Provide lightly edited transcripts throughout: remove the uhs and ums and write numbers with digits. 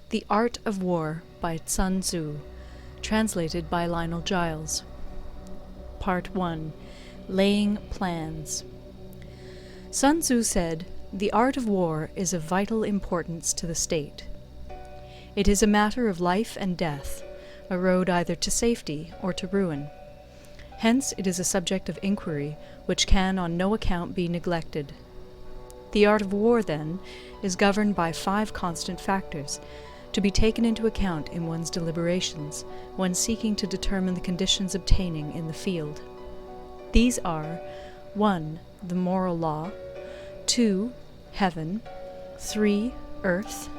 The Art of War by Sun Tzu, translated by Lionel Giles. Part 1. Laying Plans. Sun Tzu said, "The art of war is of vital importance to the state. It is a matter of life and death, a road either to safety or to ruin. Hence it is a subject of inquiry which can on no account be neglected. The art of war, then, is governed by 5 constant factors, to be taken into account in one's deliberations when seeking to determine the conditions obtaining in the field. These are 1. The moral law, 2. Heaven, 3. Earth,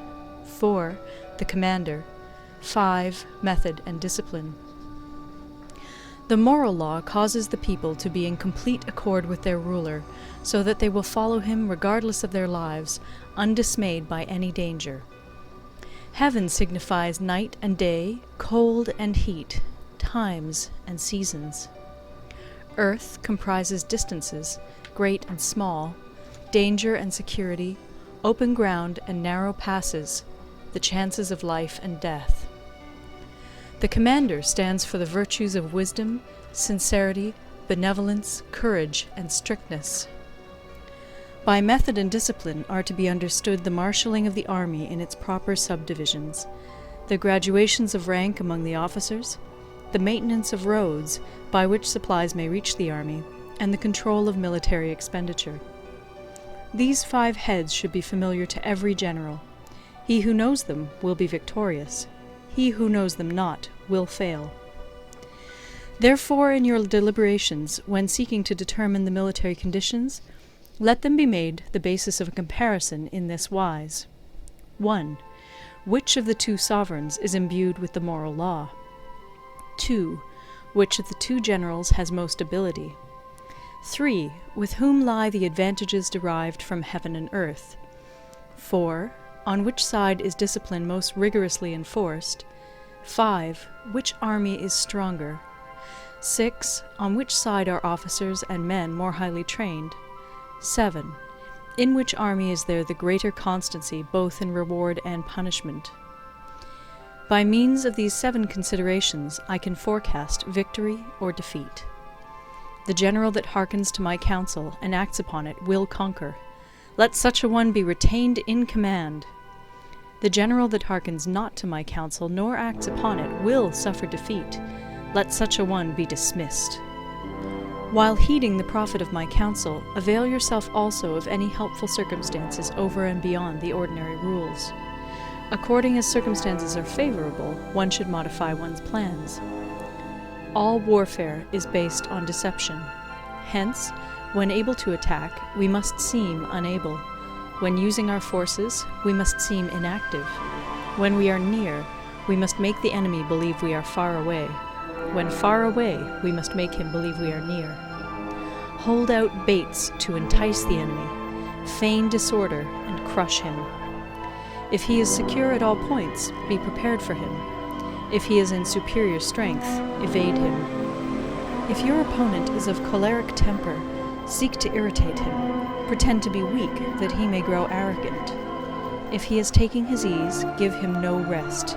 4. The commander, 5. Method and discipline. The moral law causes the people to be in complete accord with their ruler, so that they will follow him regardless of their lives, undismayed by any danger. Heaven signifies night and day, cold and heat, times and seasons. Earth comprises distances, great and small, danger and security, open ground and narrow passes, the chances of life and death. The commander stands for the virtues of wisdom, sincerity, benevolence, courage, and strictness. By method and discipline are to be understood the marshalling of the army in its proper subdivisions, the graduations of rank among the officers, the maintenance of roads by which supplies may reach the army, and the control of military expenditure. These 5 heads should be familiar to every general. He who knows them will be victorious. He who knows them not will fail. Therefore, in your deliberations, when seeking to determine the military conditions, let them be made the basis of a comparison in this wise. 1. Which of the 2 sovereigns is imbued with the moral law? 2. Which of the 2 generals has most ability? 3. With whom lie the advantages derived from heaven and earth? 4. On which side is discipline most rigorously enforced? 5. Which army is stronger? 6. On which side are officers and men more highly trained? 7. In which army is there the greater constancy both in reward and punishment? By means of these 7 considerations I can forecast victory or defeat. The general that hearkens to my counsel and acts upon it will conquer. Let such a one be retained in command. The general that hearkens not to my counsel nor acts upon it will suffer defeat. Let such a one be dismissed. While heeding the profit of my counsel, avail yourself also of any helpful circumstances over and beyond the ordinary rules. According as circumstances are favorable, one should modify one's plans. All warfare is based on deception. Hence, when able to attack, we must seem unable. When using our forces, we must seem inactive. When we are near, we must make the enemy believe we are far away. When far away, we must make him believe we are near. Hold out baits to entice the enemy, feign disorder, and crush him. If he is secure at all points, be prepared for him. If he is in superior strength, evade him. If your opponent is of choleric temper, seek to irritate him. Pretend to be weak, that he may grow arrogant. If he is taking his ease, give him no rest.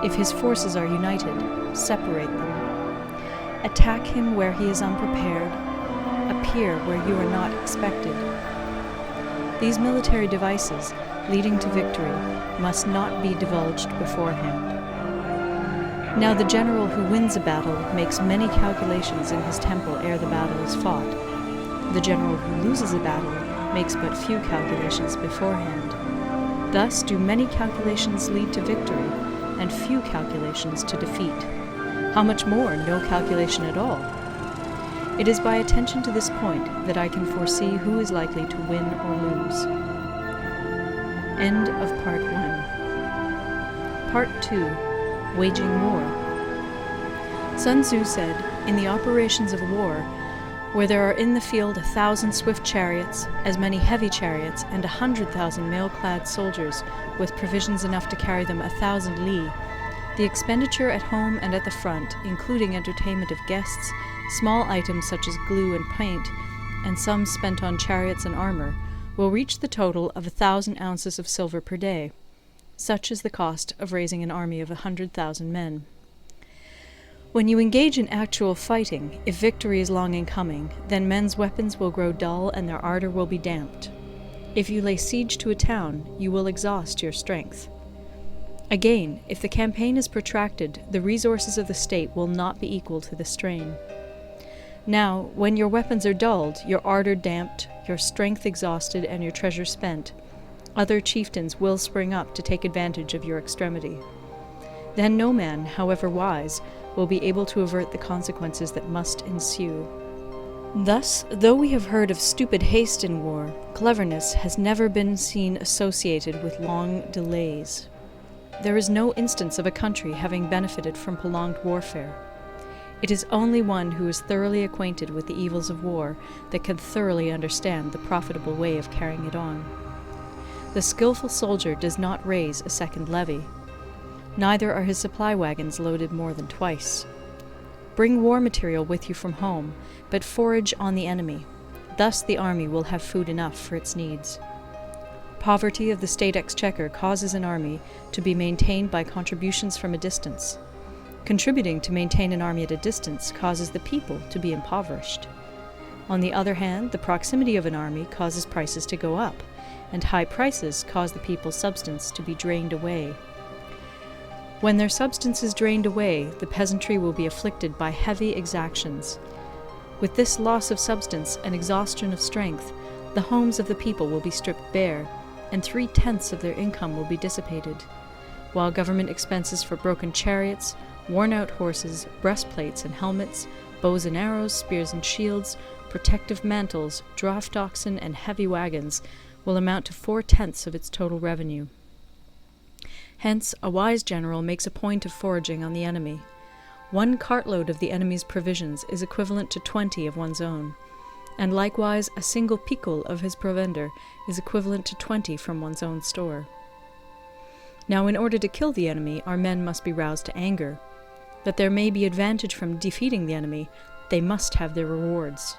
If his forces are united, separate them. Attack him where he is unprepared. Appear where you are not expected. These military devices, leading to victory, must not be divulged beforehand. Now the general who wins a battle makes many calculations in his temple ere the battle is fought. The general who loses a battle makes but few calculations beforehand. Thus do many calculations lead to victory, and few calculations to defeat. How much more no calculation at all? It is by attention to this point that I can foresee who is likely to win or lose. End of Part 1. Part 2. Waging War. Sun Tzu said, "In the operations of war, where there are in the field 1,000 swift chariots, as many heavy chariots, and 100,000 mail-clad soldiers, with provisions enough to carry them 1,000 li, the expenditure at home and at the front, including entertainment of guests, small items such as glue and paint, and sums spent on chariots and armor, will reach the total of 1,000 ounces of silver per day. Such is the cost of raising an army of 100,000 men. When you engage in actual fighting, if victory is long in coming, then men's weapons will grow dull and their ardor will be damped. If you lay siege to a town, you will exhaust your strength. Again, if the campaign is protracted, the resources of the state will not be equal to the strain. Now, when your weapons are dulled, your ardor damped, your strength exhausted, and your treasure spent, other chieftains will spring up to take advantage of your extremity. Then no man, however wise, will be able to avert the consequences that must ensue. Thus, though we have heard of stupid haste in war, cleverness has never been seen associated with long delays. There is no instance of a country having benefited from prolonged warfare. It is only one who is thoroughly acquainted with the evils of war that can thoroughly understand the profitable way of carrying it on. The skillful soldier does not raise a second levy. Neither are his supply wagons loaded more than twice. Bring war material with you from home, but forage on the enemy. Thus the army will have food enough for its needs. Poverty of the state exchequer causes an army to be maintained by contributions from a distance. Contributing to maintain an army at a distance causes the people to be impoverished. On the other hand, the proximity of an army causes prices to go up, and high prices cause the people's substance to be drained away. When their substance is drained away, the peasantry will be afflicted by heavy exactions. With this loss of substance and exhaustion of strength, the homes of the people will be stripped bare, and 3/10 of their income will be dissipated, while government expenses for broken chariots, worn-out horses, breastplates and helmets, bows and arrows, spears and shields, protective mantles, draft oxen, and heavy wagons will amount to 4/10 of its total revenue. Hence, a wise general makes a point of foraging on the enemy. 1 cartload of the enemy's provisions is equivalent to 20 of one's own, and likewise a single picul of his provender is equivalent to 20 from one's own store. Now, in order to kill the enemy, our men must be roused to anger. That there may be advantage from defeating the enemy, they must have their rewards.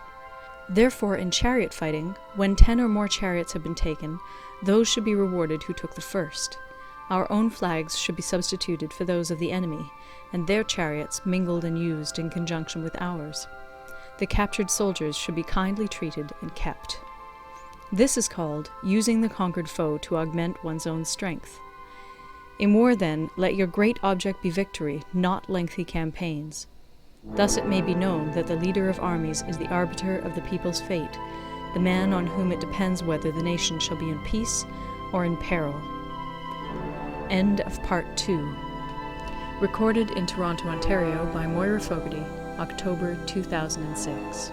Therefore, in chariot fighting, when 10 or more chariots have been taken, those should be rewarded who took the first. Our own flags should be substituted for those of the enemy, and their chariots mingled and used in conjunction with ours. The captured soldiers should be kindly treated and kept. This is called using the conquered foe to augment one's own strength. In war, then, let your great object be victory, not lengthy campaigns. Thus it may be known that the leader of armies is the arbiter of the people's fate, the man on whom it depends whether the nation shall be in peace or in peril. End of Part 2. Recorded in Toronto, Ontario by Moira Fogarty, October 2006.